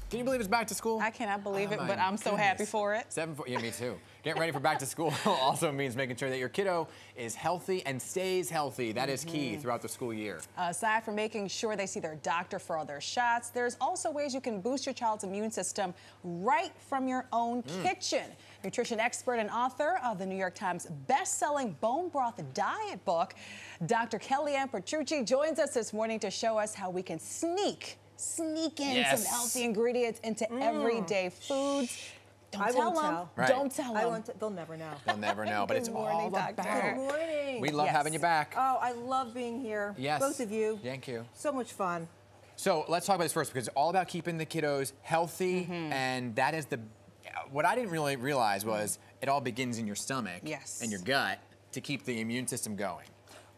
Can you believe it's back to school? I cannot believe it, my but I'm so happy for it. Yeah, me too. Getting ready for back to school also means making sure that your kiddo is healthy and stays healthy. That is key throughout the school year. Aside from making sure they see their doctor for all their shots, there's also ways you can boost your child's immune system right from your own kitchen. Nutrition expert and author of the New York Times best-selling Bone Broth Diet book, Dr. Kellyanne Petrucci joins us this morning to show us how we can sneak in some healthy ingredients into everyday foods. Don't tell them. Right. Don't tell them. They'll never know. They'll never know, but it's all about. Good morning. We love having you back. Oh, I love being here. Yes. Both of you. Thank you. So much fun. So let's talk about this first because it's all about keeping the kiddos healthy, and that is what I didn't really realize was it all begins in your stomach and your gut to keep the immune system going.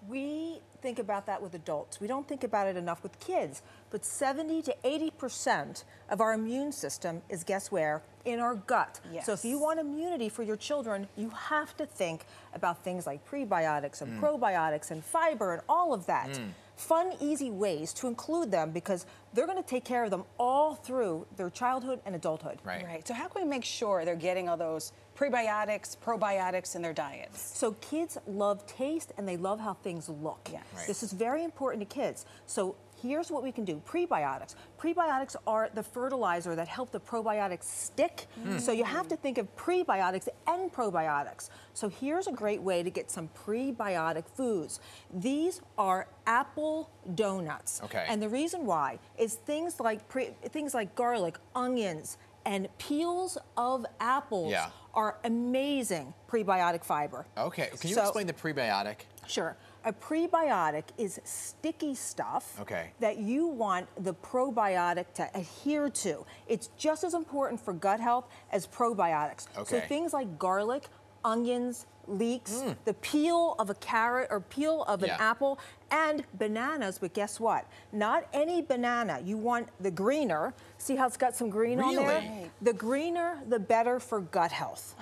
We think about that with adults. We don't think about it enough with kids. But 70 to 80% of our immune system is, guess where? In our gut. Yes. So if you want immunity for your children, you have to think about things like prebiotics and probiotics and fiber and all of that. Fun, easy ways to include them because they're going to take care of them all through their childhood and adulthood. Right. So how can we make sure they're getting all those prebiotics, probiotics in their diets? So kids love taste and they love how things look. Yes. This is very important to kids. So here's what we can do. Prebiotics. Prebiotics are the fertilizer that help the probiotics stick. So you have to think of prebiotics and probiotics. So here's a great way to get some prebiotic foods. These are apple donuts. Okay. And the reason why is things like garlic, onions, and peels of apples are amazing prebiotic fiber. Okay. Can you explain the prebiotic? Sure. A prebiotic is sticky stuff that you want the probiotic to adhere to. It's just as important for gut health as probiotics. So things like garlic, onions, leeks, the peel of a carrot or peel of an apple, and bananas, but guess what? Not any banana. You want the greener. See how it's got some green on there? The greener, the better for gut health.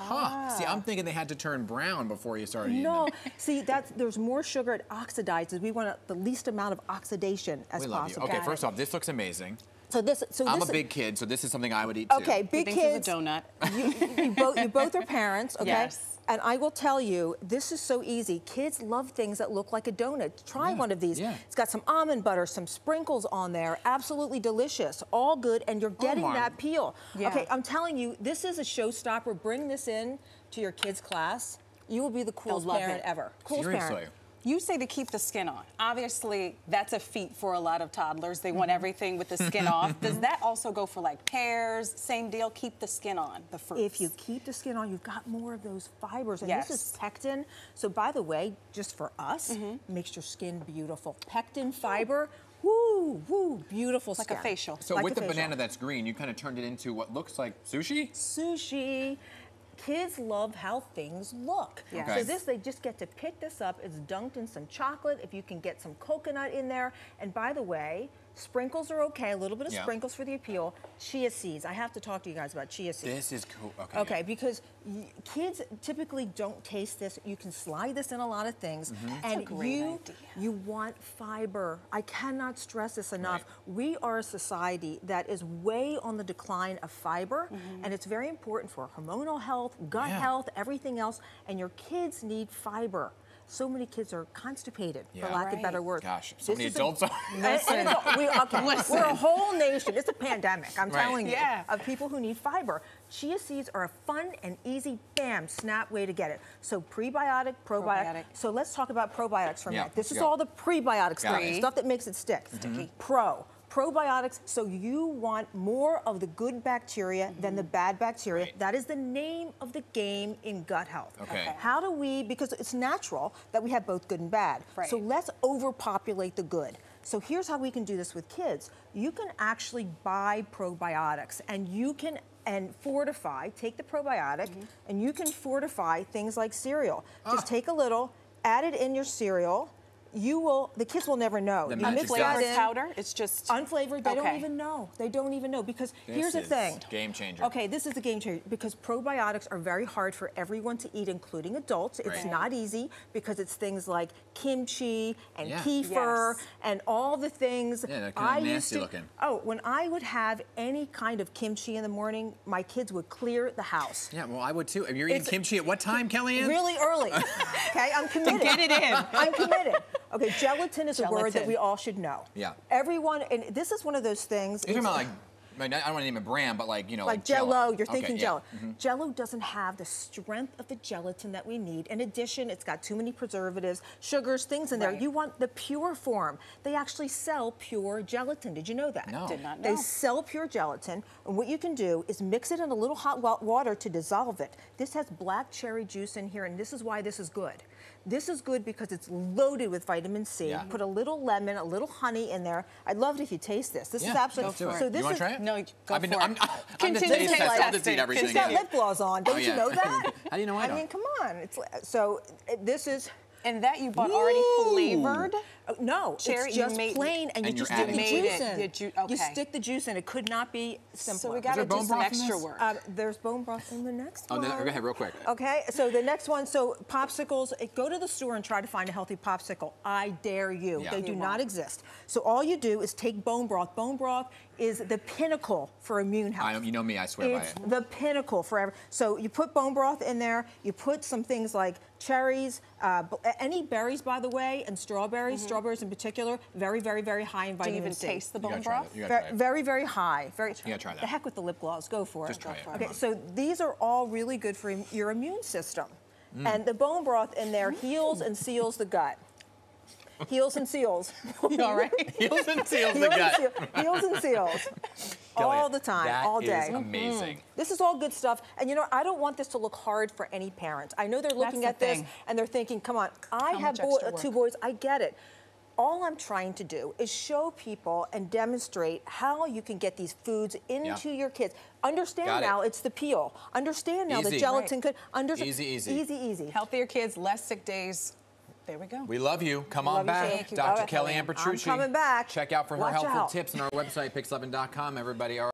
See, I'm thinking they had to turn brown before you started eating them. See, there's more sugar, it oxidizes. We want the least amount of oxidation as possible. Okay, first off, this looks amazing. I'm a big kid, so this is something I would eat too. Okay, big kids. A donut. You both are parents, okay? Yes. And I will tell you, this is so easy. Kids love things that look like a donut. Try one of these. It's got some almond butter, some sprinkles on there. Absolutely delicious. All good, and you're getting that peel. Okay, I'm telling you, this is a showstopper. Bring this in to your kids' class. You will be the coolest parent ever. Coolest parent. You say to keep the skin on. Obviously, that's a feat for a lot of toddlers. They want everything with the skin off. Does that also go for like pears? Same deal, keep the skin on, the fruits. If you keep the skin on, you've got more of those fibers. And this is pectin. So by the way, just for us, makes your skin beautiful. Pectin fiber. Woo, beautiful skin. Like a facial. So with the banana that's green, you kind of turned it into what looks like sushi? Sushi. Kids love how things look. So they just get to pick this up. It's dunked in some chocolate. If you can get some coconut in there. And by the way, sprinkles are okay. A little bit of sprinkles for the appeal. Chia seeds. I have to talk to you guys about chia seeds. This is cool. Okay, because kids typically don't taste this. You can slide this in a lot of things. And you want fiber. I cannot stress this enough. We are a society that is way on the decline of fiber. And it's very important for hormonal health, gut health, everything else. And your kids need fiber. So many kids are constipated, for lack of better words. Gosh, so many adults are. We're a whole nation. It's a pandemic, I'm telling you, of people who need fiber. Chia seeds are a fun and easy, bam, snap way to get it. So prebiotic, probiotic. So let's talk about probiotics for a minute. This is all the prebiotic stuff, stuff that makes it stick. Sticky. Probiotics, so you want more of the good bacteria than the bad bacteria. That is the name of the game in gut health. How do we, because it's natural that we have both good and bad. So let's overpopulate the good. So here's how we can do this with kids. You can actually buy probiotics and you can fortify, take the probiotic and you can fortify things like cereal. Just take a little, add it in your cereal, the kids will never know. The you mix that in. Powder? It's just unflavored. They don't even know. They don't even know because here's the thing. Game changer. Okay, this is a game changer because probiotics are very hard for everyone to eat, including adults. It's not easy because it's things like kimchi and kefir and all the things. Yeah, they're kind of nasty looking. Oh, when I would have any kind of kimchi in the morning, my kids would clear the house. Yeah, well, I would too. You're eating kimchi at what time, Kellyanne? Really early. Okay, I'm committed. To get it in. I'm committed. Okay, gelatin is a word that we all should know. Yeah. Everyone, and this is one of those things. You're talking about I don't want to name a brand, but like Jell-O. You're thinking Jell-O. Jell-O doesn't have the strength of the gelatin that we need. In addition, it's got too many preservatives, sugars, things in there. You want the pure form. They actually sell pure gelatin. Did you know that? No. Did not know. They sell pure gelatin, and what you can do is mix it in a little hot water to dissolve it. This has black cherry juice in here, and this is why this is good. This is good because it's loaded with vitamin C. Put a little lemon, a little honey in there. I'd love it if you taste this. This is absolutely. So this you want to try it? No, go for it. I'm the taste test. I'll just eat everything. She's got lip gloss on. Don't you know that? How do you know I don't? I mean, come on. So this is. And that you bought already flavored? No, Cherry, it's just plain, and you just stick the juice in. You stick the juice in. It could not be simpler. So we got to do some extra work. There's bone broth in the next one. Oh, go ahead, real quick. Okay, so the next one, so popsicles, go to the store and try to find a healthy popsicle. I dare you. They do not exist. So all you do is take bone broth. Bone broth is the pinnacle for immune health. You know me, I swear by it. It's the pinnacle forever. So you put bone broth in there, you put some things like cherries, any berries, by the way, and strawberries, strawberries in particular, very, very, very high in vitamin C. Do you even taste the bone broth? Very, very high. You gotta try that. The heck with the lip gloss, go for it. Just try it. Okay, so these are all really good for your immune system. And the bone broth in there heals and seals the gut. Heals and seals. You all right? Heals and seals the gut. Heals and seals. All the time, all day. That is amazing. This is all good stuff. And you know, I don't want this to look hard for any parent. I know they're looking at this and they're thinking, come on, I have two boys, I get it. All I'm trying to do is show people and demonstrate how you can get these foods into your kids. Understand now it's the peel. Understand now the gelatin could. Easy. Healthier kids, less sick days. There we go. We love you. Come on back. Dr. Kellyanne Petrucci. I'm coming back. Check out for her helpful tips on our website, pix11.com, everybody.